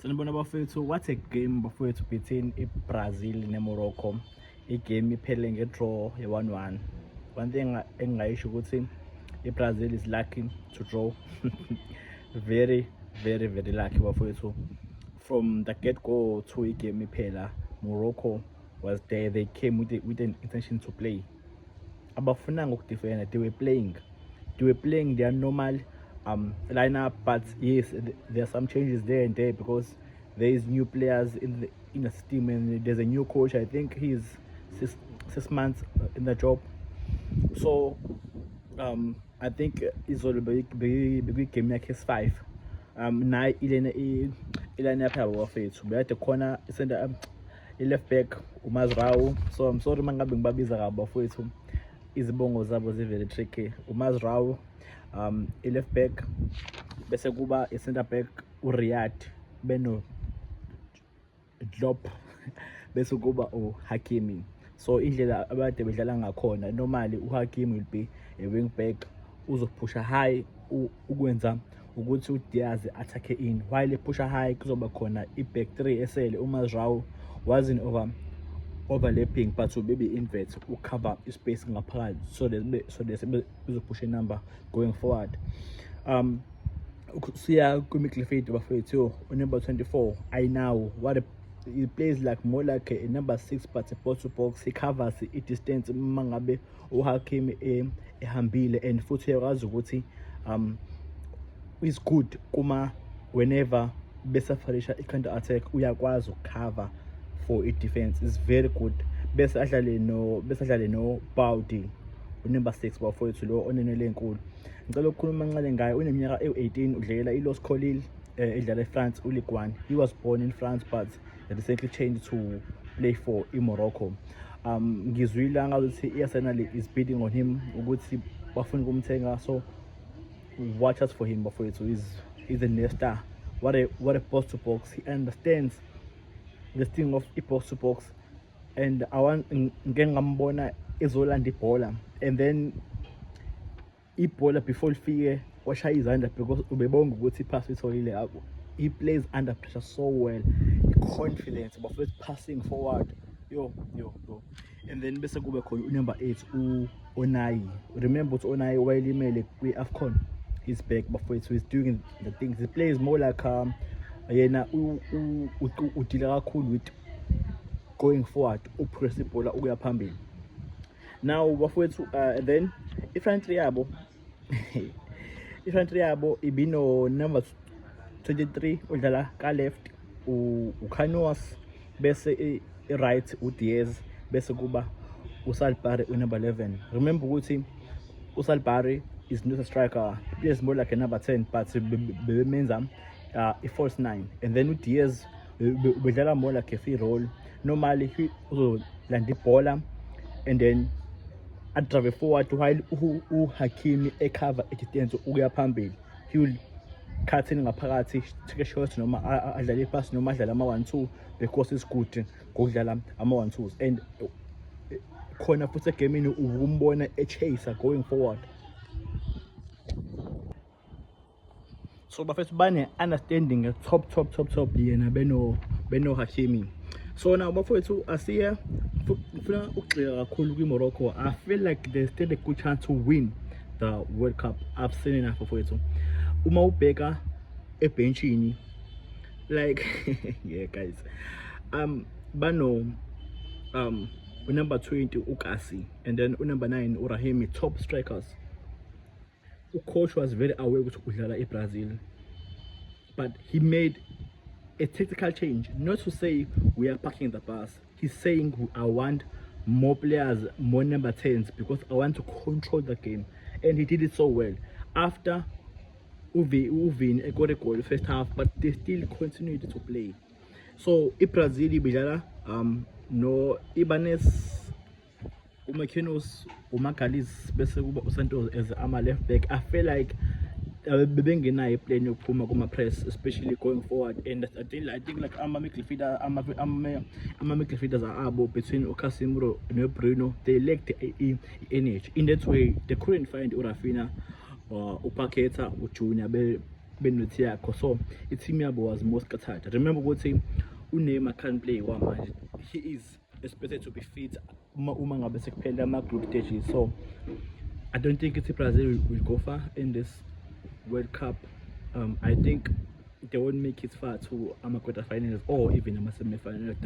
Sanibona bafethu, what a game bafethu between Brazil neMorocco. Igame iphele nge-draw ye-1-1. One thing engingayisho ukuthi Brazil is lucky to draw. very lucky bafethu. From the get-go to igame iphela, Morocco was there. They came with an intention to play. Abafunanga ukudefenda, they were playing their normal lineup, but yes, there are some changes there and there because there is new players in the team, and there's a new coach. I think he's six months in the job, so I think it's all big game like his 5. Now ilana yabo bafethu bayade khona isenda left back uMazrao. So I'm sorry mangabe ngibabiza kabi bafethu, izibongo zabo very tricky. uMazrao left back, bese kuba center back uRiyad, beno Diop, bese kuba uHakimi. So indlela abade bedlala ngakhona, normally uHakimi will be a wing back, uzopusha high ukwenza ukuthi uDiaz attack in, while epusha high kuzoba khona iback 3 esele. uMazrao wasn't overlapping, but to maybe invert cover space ngaphakathi, so that uzopusha a number going forward. Siya kumidfield bafethu number 24. I know what he plays like more like a number 6, but a box to box. He covers the distance mangabe uHakimi ehambile, and futhi uyazi ukuthi is good kuma whenever besafarisha counter attack uyakwazi cover for a defense. Is very good. Bese adlale no Baudi number 6 bafowethu lo onenele enkulu. Ngicela ukukhuluma kancane ngaye. Uneminyaka ewu18, udlalela iLos Colil, edlala eFrance uLigue 1. He was born in France but recently changed to play for Morocco. Ngizwile ngathi Arsenal is bidding on him ukuthi bafuna ukumthenga, so watch us for him bafowethu. He's a next star. What a box to box. He understands the thing of box to box, and I want ngengambona ezolanda ibhola, and then ibhola before lifike washaya izandla because ubebonga ukuthi ipass itholile. He plays under pressure so well, confidence but first passing forward, yo. And then bese kube khona number 8 uOnai. Remember ukuthi Onai wayelimele kwi-AFCON, he's back bafowethu. He's doing the things. He plays more like yena udila kakhulu with going forward, upress ibhola ukuya phambili. Now bafowethu, then ifront yabo ibino number 23 udlala ka left uCanoas, bese right uDiaz, bese kuba uSalibari number 11. Remember ukuthi uSalibari is not a striker, he plays more like a number 10, but bemenza a false 9. And then uDiaz bedlala more like a free role. Normally he uzolanda ibhola and then drive forward while uHakimi cover distance ukuya phambili. He will cut in ngaphakathi, take a shot noma adlala ipass noma adlala ama-1-2 because it's good ngokudlala ama-1-2s. And khona futhi egamini ukumbona chaser going forward. So bafethu bane understanding top yena beno Hakimi. So now bafethu asiya ufuna ukugxila kakhulu kwiMorocco. I feel like there's still a good chance to win the World Cup. I've seen enough bafethu. Uma ubheka ebenchini, like yeah guys, bano number 20 uKasi, and then number 9 uRahimi, top strikers. Coach was very aware ukuthi udlala eBrazil, but he made a tactical change. Not to say we are parking the bus. He's saying I want more players, more number 10s, because I want to control the game, and he did it so well. After Uvin got a goal first half, but they still continued to play. So Brazil bidlala no Ibanez, uMarquinhos, uMagalhaes, bese kuba uSantos as ama left back. I feel like bebengenayo plan yokuphuma kuma press, especially going forward. And I think like ama midfielders abo between Casemiro and Bruno, they lacked energy. In that way, they couldn't find Rafinha, Paqueta, Junior benothi yakho. So i-team yabo was more scattered. Remember ukuthi uNeymar can't play manje. He is expected to be fit uma ngabe sekuphela ama-group stages. So I don't think it's Brazil will go far in this World Cup. I think they won't make it far to ama quarterfinals or even ama semi-finals.